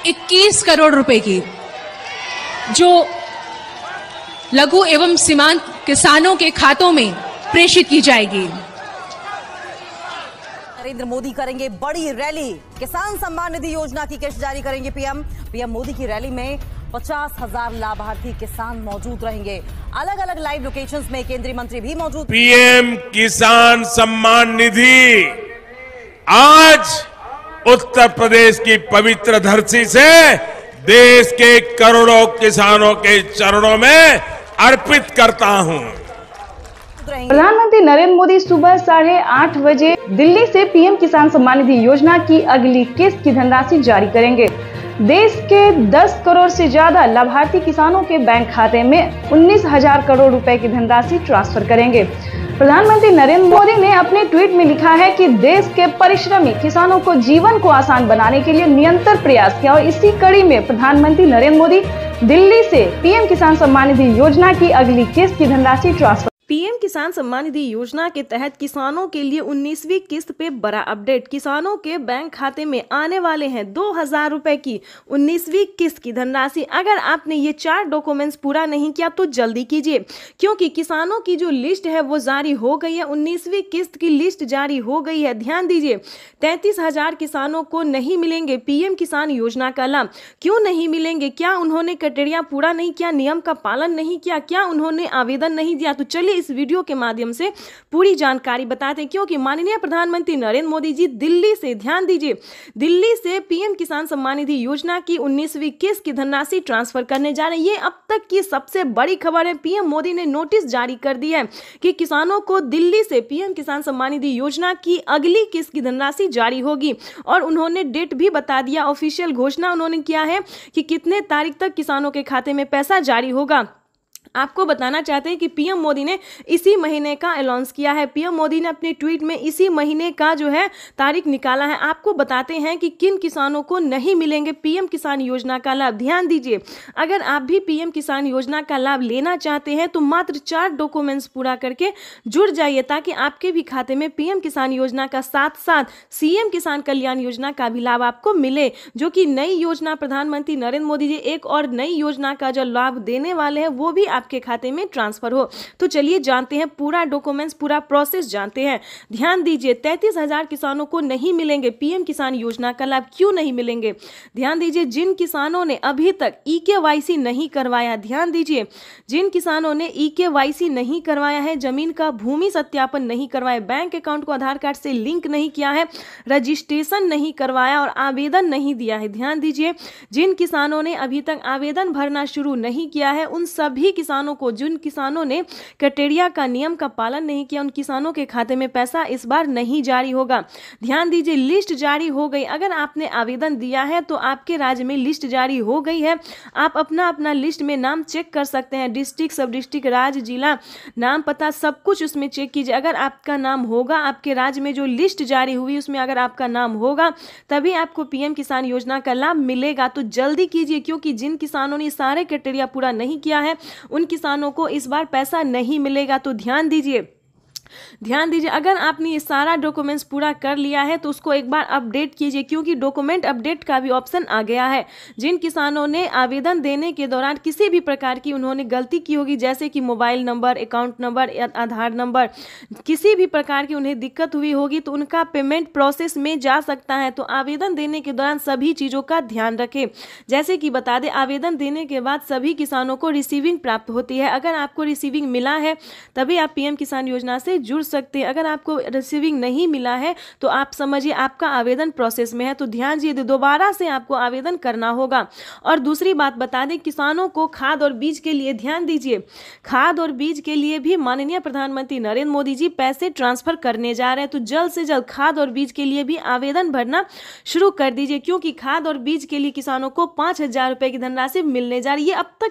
21 करोड़ रुपए की, जो लघु एवं सीमांत किसानों के खातों में प्रेषित की जाएगी। नरेंद्र मोदी करेंगे बड़ी रैली, किसान सम्मान निधि योजना की किस्त जारी करेंगे पीएम मोदी की रैली में 50,000 लाभार्थी किसान मौजूद रहेंगे। अलग अलग लाइव लोकेशंस में केंद्रीय मंत्री भी मौजूद। पीएम किसान सम्मान निधि आज उत्तर प्रदेश की पवित्र धरती से देश के करोड़ों किसानों के चरणों में अर्पित करता हूं। प्रधानमंत्री नरेंद्र मोदी सुबह 8:30 बजे दिल्ली से पीएम किसान सम्मान निधि योजना की अगली किस्त की धनराशि जारी करेंगे। देश के 10 करोड़ से ज्यादा लाभार्थी किसानों के बैंक खाते में 19,000 करोड़ रुपए की धनराशि ट्रांसफर करेंगे। प्रधानमंत्री नरेंद्र मोदी ने अपने ट्वीट में लिखा है कि देश के परिश्रमी किसानों को जीवन को आसान बनाने के लिए निरंतर प्रयास किया और इसी कड़ी में प्रधानमंत्री नरेंद्र मोदी दिल्ली से पीएम किसान सम्मान निधि योजना की अगली किस्त की धनराशि ट्रांसफर। पीएम किसान सम्मान निधि योजना के तहत किसानों के लिए 19वीं किस्त पे बड़ा अपडेट। किसानों के बैंक खाते में आने वाले हैं 2,000 रुपए की 19वीं किस्त की धनराशि। अगर आपने ये 4 डॉक्यूमेंट्स पूरा नहीं किया तो जल्दी कीजिए, क्योंकि किसानों की जो लिस्ट है वो जारी हो गई है। 19वीं किस्त की लिस्ट जारी हो गई है। ध्यान दीजिए, 33,000 किसानों को नहीं मिलेंगे पीएम किसान योजना का लाभ। क्यों नहीं मिलेंगे? क्या उन्होंने क्राइटेरिया पूरा नहीं किया, नियम का पालन नहीं किया, क्या उन्होंने आवेदन नहीं दिया? तो चलिए इस वीडियो के माध्यम से पूरी जानकारी बताते हैं, क्योंकि माननीय प्रधानमंत्री नरेंद्र मोदी जी दिल्ली से, ध्यान दीजिए, दिल्ली से पीएम किसान सम्मान निधि योजना की 19वीं किस्त की धनराशि ट्रांसफर करने जा रहे हैं। ये अब तक की सबसे बड़ी खबर है। पीएम मोदी ने नोटिस जारी कर दिया है कि किसानों को दिल्ली से पीएम किसान सम्मान निधि योजना की अगली किस्त की धनराशि जारी होगी और उन्होंने डेट भी बता दिया। ऑफिशियल घोषणा उन्होंने किया है कि कितने तारीख तक किसानों के खाते में पैसा जारी होगा। आपको बताना चाहते हैं कि पीएम मोदी ने इसी महीने का अनाउंस किया है। पीएम मोदी ने अपने ट्वीट में इसी महीने का जो है तारीख निकाला है। आपको बताते हैं कि किन किसानों को नहीं मिलेंगे पीएम किसान योजना का लाभ। ध्यान दीजिए, अगर आप भी पीएम किसान योजना का लाभ लेना चाहते हैं तो मात्र 4 डॉक्यूमेंट्स पूरा करके जुड़ जाइए, ताकि आपके भी खाते में पीएम किसान योजना का साथ साथ सीएम किसान कल्याण योजना का भी लाभ आपको मिले, जो कि नई योजना प्रधानमंत्री नरेंद्र मोदी जी एक और नई योजना का जो लाभ देने वाले हैं वो भी आपके खाते में ट्रांसफर हो। तो चलिए जानते हैं पूरा डॉक्यूमेंट्स, पूरा प्रोसेस जानते हैं। ध्यान दीजिए, 33,000 किसानों को नहीं मिलेंगे पीएम किसान योजना का लाभ। क्यों नहीं मिलेंगे? ध्यान दीजिए, जिन किसानों ने अभी तक ईकेवाईसी नहीं करवाया, ध्यान दीजिए, जिन किसानों ने ईकेवाईसी नहीं करवाया है, जमीन का भूमि सत्यापन नहीं करवाया, बैंक अकाउंट को आधार कार्ड से लिंक नहीं किया है, रजिस्ट्रेशन नहीं करवाया और आवेदन नहीं दिया है। ध्यान दीजिए, जिन किसानों ने अभी तक आवेदन भरना शुरू नहीं किया है, उन सभी किसानों को, जिन किसानों ने क्राइटेरिया का, नियम का पालन नहीं किया, उन किसानों के खाते में पैसा इस बार नहीं जारी होगा। ध्यान दीजिए, लिस्ट जारी हो गई। अगर आपने आवेदन दिया है तो आपके राज्य में लिस्ट जारी हो गई है। आप अपना लिस्ट में नाम चेक कर सकते हैं। डिस्ट्रिक्ट, सब डिस्ट्रिक्ट, राज्य, जिला, नाम, पता सब कुछ उसमें चेक कीजिए। अगर आपका नाम होगा, आपके राज्य में जो लिस्ट जारी हुई उसमें अगर आपका नाम होगा, तभी आपको पीएम किसान योजना का लाभ मिलेगा। तो जल्दी कीजिए, क्योंकि जिन किसानों ने सारे क्राइटेरिया पूरा नहीं किया है उन किसानों को इस बार पैसा नहीं मिलेगा। तो ध्यान दीजिए, अगर आपने ये सारा डॉक्यूमेंट्स पूरा कर लिया है तो उसको एक बार अपडेट कीजिए, क्योंकि डॉक्यूमेंट अपडेट का भी ऑप्शन आ गया है। जिन किसानों ने आवेदन देने के दौरान किसी भी प्रकार की उन्होंने गलती की होगी, जैसे कि मोबाइल नंबर, अकाउंट नंबर, आधार नंबर, किसी भी प्रकार की उन्हें दिक्कत हुई होगी तो उनका पेमेंट प्रोसेस में जा सकता है। तो आवेदन देने के दौरान सभी चीज़ों का ध्यान रखें। जैसे कि बता दें, आवेदन देने के बाद सभी किसानों को रिसीविंग प्राप्त होती है। अगर आपको रिसीविंग मिला है तभी आप पीएम किसान योजना से जुड़ सकते हैं। अगर आपको रिसीविंग नहीं मिला है तो आप समझिए आपका आवेदन प्रोसेस में है। तो ध्यान दीजिए, दोबारा से आपको आवेदन करना होगा। और दूसरी बात बता दें, किसानों को खाद और बीज के लिए, ध्यान दीजिए, खाद और बीज के लिए भी माननीय प्रधानमंत्री नरेंद्र मोदी जी पैसे ट्रांसफर करने जा रहे हैं। तो जल्द से जल्द खाद और बीज के लिए भी आवेदन भरना शुरू कर दीजिए, क्योंकि खाद और बीज के लिए किसानों को 5,000 रुपए की धनराशि मिलने जा रही है। अब तक